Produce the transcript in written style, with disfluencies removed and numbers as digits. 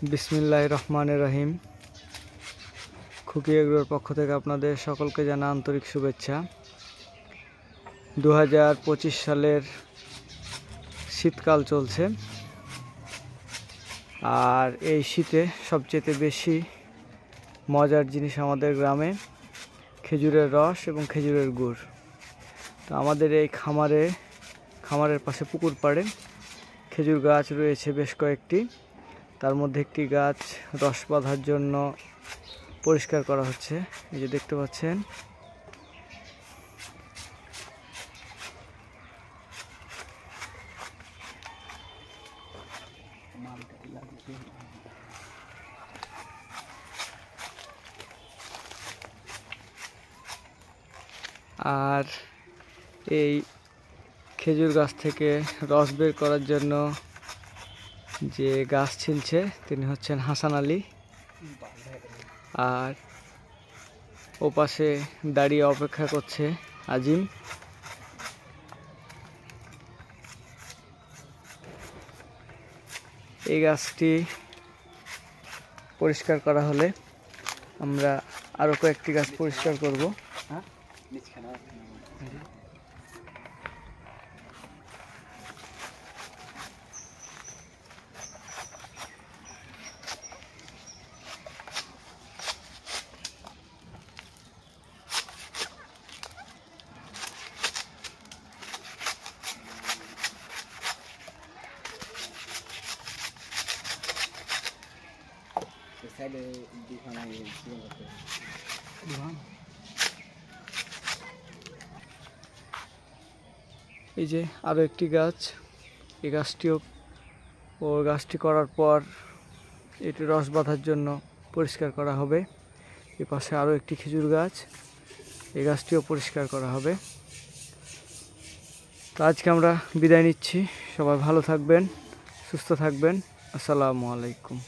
বিসমিল্লাহির রহমানির রহিম। খুকি এগ্রোর পক্ষ থেকে আপনাদের সকলকে জানা আন্তরিক শুভেচ্ছা। 2025 সালের শীতকাল চলছে, আর এই শীতে সবচেয়ে বেশি মজার জিনিস আমাদের গ্রামে খেজুরের রস এবং খেজুরের গুড়। তো আমাদের এই খামারের পাশে পুকুর পাড়ে খেজুর গাছ রয়েছে বেশ কয়েকটি। তার মধ্যে একটি গাছ রস বাঁধার জন্য পরিষ্কার করা হচ্ছে। এই যে দেখতে পাচ্ছেন, আর এই খেজুর গাছ থেকে রস বের করার জন্য যে গাছ ছিলছে তিনি হচ্ছেন হাসান আলী, আর ওপাশে দাঁড়িয়ে অপেক্ষা করছে আজিম। এই গাছটি পরিষ্কার করা হলে আমরা আরো কয়েকটি গাছ পরিষ্কার করব। এই যে আরো একটি গাছ, এই গাছটি করার পর এটি রস বাঁধার জন্য পরিষ্কার করা হবে। এ পাশে আরো একটি খেজুর গাছ, এই গাছটিও পরিষ্কার করা হবে। তো আজকে আমরা বিদায় নিচ্ছি। সবাই ভালো থাকবেন, সুস্থ থাকবেন। আসসালামু আলাইকুম।